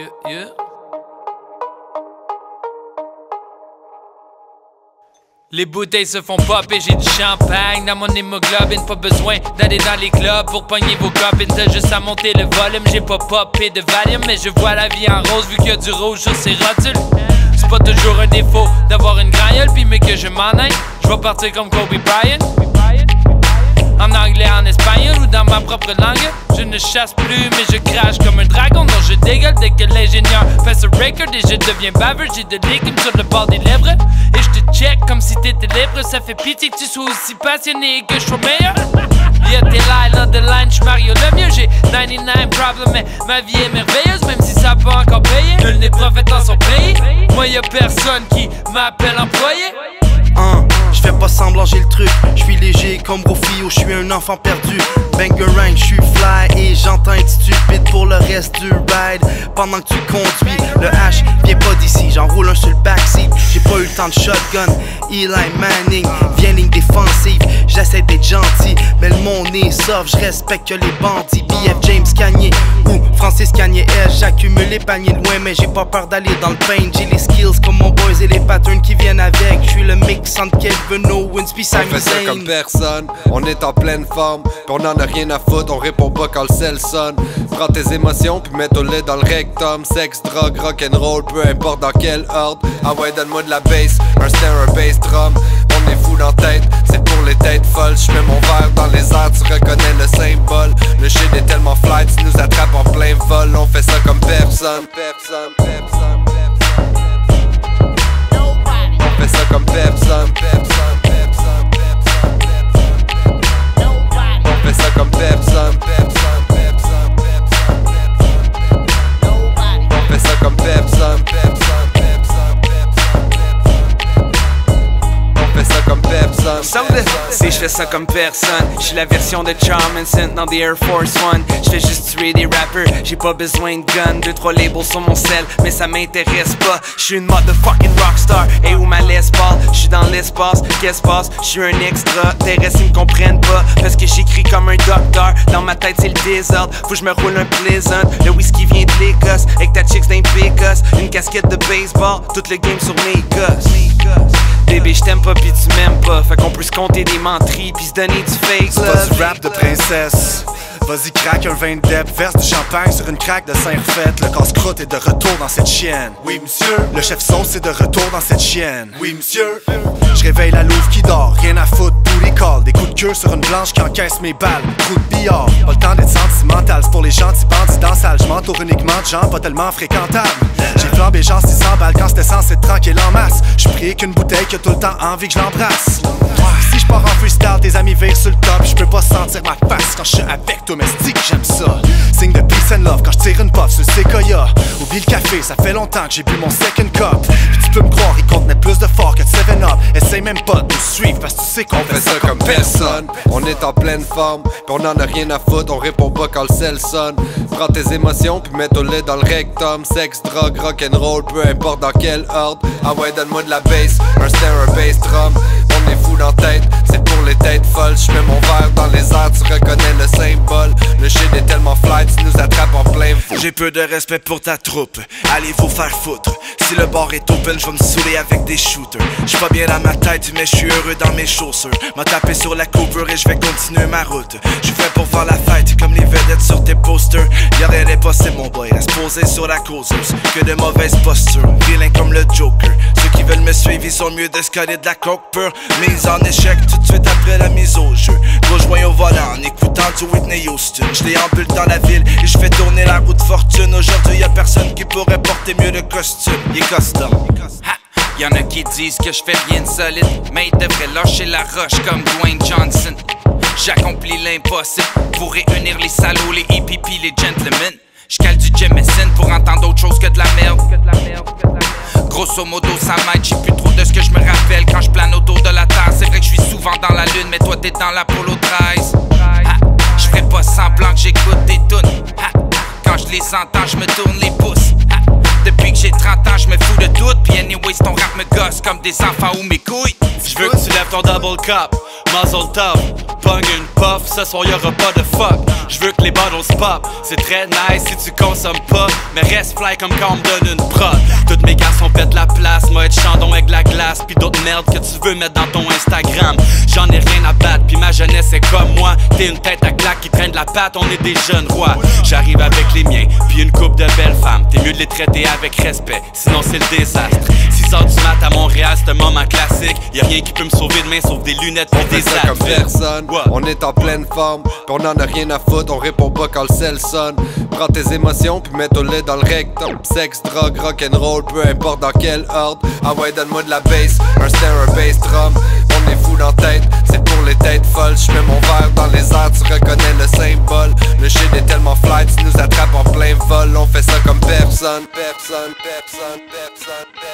Yeah. Les bouteilles se font pop et j'ai du champagne dans mon hémoglobine. Pas besoin d'aller dans les clubs pour pogner vos copines. T'as juste à monter le volume. J'ai pas popé de Valium, mais je vois la vie en rose vu qu'il y a du rouge sur ces rotules. C'est pas toujours un défaut d'avoir une gragnole, pis mais que je m'en aille, je vais partir comme Kobe Bryant. En anglais, en espagnol ou dans ma propre langue. Je ne chasse plus mais je crache comme un dragon. Non, je dégueule dès que l'ingénieur fait ce record. Et je deviens baveux, j'ai de l'écume sur le bord des lèvres. Et je te check comme si t'étais libre. Ça fait pitié que tu sois aussi passionné et que je sois meilleur. Y'a t'es là et là de line, j'suis Mario le mieux. J'ai 99 problems mais ma vie est merveilleuse. Même si ça pas encore payé, nul n'est prophète en son pays. Moi y'a personne qui m'appelle employé. Je fais pas semblant, j'ai le truc. Je suis léger comme Rofio, je suis un enfant perdu. Bangarang, je suis fly et j'entends être stupide pour le reste du ride. Pendant que tu conduis, le H vient pas d'ici. J'enroule un sur le backseat. J'ai pas eu le temps de shotgun. Eli Manning vient ligne défensive. J'essaie d'être gentil, mais le monde est soft. Je respecte que les bandits. BF James Gagné ou Francis Gagné S. J'accumule les paniers loin, mais j'ai pas peur d'aller dans le pain. J'ai les skills comme mon boys et les patterns qui viennent avec. Je suis le mix entre Kevin Owens pis Sami Zayn. On fait ça comme personne, on est en pleine forme, pis on en a rien à foutre, on répond pas quand le sel sonne. Prends tes émotions pis mets-toi-les dans le rectum. Sexe, drogue, rock'n'roll, peu importe dans quel ordre. Ah ouais, donne-moi de la bass, un snare, un bass drum. On est fou dans la tête, c'est pour les têtes folles. J'mets mon verre dans les airs, tu reconnais le symbole. Le shit est tellement fly, tu nous attrapes en plein vol. On fait ça comme personne. On fait ça comme personne. On fait ça comme personne. On fait ça comme personne. On fait ça comme personne. Si je fais ça comme personne, j'suis la version de Charminson dans The Air Force One. J'fais juste tuer des rappers, j'ai pas besoin de gun. 2-3 labels sur mon sel, mais ça m'intéresse pas. J'suis une motherfucking rockstar, et où ma Les Paul? J'suis dans l'espace, qu'est-ce passe? J'suis un extra, terrestre ils me comprennent pas. Parce que j'écris comme un docteur, dans ma tête c'est le désordre. Faut que j'me roule un Pleasant, le whisky vient de l'Écosse. Avec ta chicks d'un Pécosse, une casquette de baseball, tout le game sur mes gosses. Bébé, j't'aime pas pis tu m'aimes pas. Fait qu'on peut se compter des menteries pis se donner du fake C'est love. pas du rap de princesse. Vas-y, craque un vin de dep, verse du champagne sur une craque de Saint-Refait. Le casse-croûte est de retour dans cette chienne. Oui, monsieur. Le chef sauce est de retour dans cette chienne. Oui, monsieur. Je réveille la louve qui dort, rien à foutre, tous les calls. Des coups de queue sur une blanche qui encaisse mes balles. Trou de billard, pas le temps d'être sentimental. C'est pour les gentils bandits dans la salle. Je m'entoure uniquement de gens pas tellement fréquentables. J'ai flambé genre 600 balles quand c'était censé être tranquille en masse. J'suis pris qu'une bouteille qui a tout le temps envie que je l'embrasse. Si je pars en freestyle, tes amis virent sur le top. Je peux pas sentir ma face quand je suis avec toi, mais c'est que j'aime ça. Signe de peace and love quand je tire une puff sur le séquoia. Oublie le café, ça fait longtemps que j'ai bu mon second cup. Puis tu peux me croire, il contenait plus de fort que de 7-Up. Essaye même pas de nous suivre parce que tu sais qu'on fait ça comme personne. On est en pleine forme, pis on en a rien à foutre, on répond pas quand le sel sonne. Prends tes émotions pis mets-toi-les dans le rectum. Sexe, drogue, rock'n'roll, peu importe dans quel ordre. Ah ouais, donne-moi de la bass, un snare, un bass drum. On est fou dans la tête, c'est pour les têtes folles. J'mets mon verre dans les airs, tu reconnais le symbole. Le shit est tellement fly, tu nous attrapes en plein vol. J'ai peu de respect pour ta troupe, allez vous faire foutre. Si le bar est open, je vais me saouler avec des shooters. J'suis pas bien dans ma tête, mais j'suis heureux dans mes chaussures. M'a tapé sur la coupure et j'vais continuer ma route. J'suis prêt pour faire la fête, comme les vedettes sur tes posters. Y'a rien d'impossible mon boy, reste posé sur la causeuse. Que de mauvaises postures, vilain comme le Joker. Ceux qui veulent me suivre, ils sont mieux de se coller de la coke pure. Mise en échec tout de suite après la mise au jeu. Gros joint au volant en écoutant du Whitney Houston. J'déambule dans la ville et j'fais tourner la roue de fortune. Aujourd'hui y'a personne qui pourrait porter mieux le costume. Il est custom. Y'en a qui disent que je fais rien de solide, mais ils devraient lâcher la roche comme Dwayne Johnson. J'accomplis l'impossible pour réunir les salauds, les hippies pis les gentlemen. J'cale du Jameson pour entendre autre chose que de la merde. Grosso modo ça m'aide, j'sais plus trop de ce que je me rappelle quand je plane autour de la terre. C'est vrai que je suis souvent dans la lune, mais toi t'es dans l'Apollo 13. J'ferais pas semblant que j'écoute des tunes. Quand je les entends, je me tourne les pouces. Depuis que j'ai 30 ans, je me fous de tout. Puis anyways, ton rap me gosse comme des enfants ou mes couilles. Je veux que tu lèves ton double cap, muzzle top, pogne une puff, ce soir y'aura pas de fuck. Je veux que les les bottles pop. C'est très nice si tu consommes pas, mais reste fly comme quand on me donne une prod. Toutes mes garçons pètent la place, moi être chandon avec la glace, pis d'autres merdes que tu veux mettre dans ton Instagram. J'en ai rien à battre, pis ma jeunesse est comme moi. T'es une tête à claque qui traîne de la patte, on est des jeunes rois. J'arrive avec les miens, puis une coupe de belles femmes. T'es mieux de les traiter avec respect, sinon c'est le désastre. 6h du mat à Montréal, c'est un moment classique. Y'a rien qui peut me sauver demain sauf des lunettes pis des comme personne, on est en pleine forme, pis on en a rien à foutre, on répond pas quand le sel sonne. Prends tes émotions pis mets-toi-les dans le rectum. Sexe, drogue, rock'n'roll, peu importe dans quel ordre. Ah ouais, donne-moi de la bass, un snare, un bass drum. On est fou dans tête, c'est pour les têtes folles. J'mets mon verre dans les airs, tu reconnais le symbole. Le shit est tellement fly, tu nous attrapes en plein vol. On fait ça comme personne, personne, personne, personne, personne.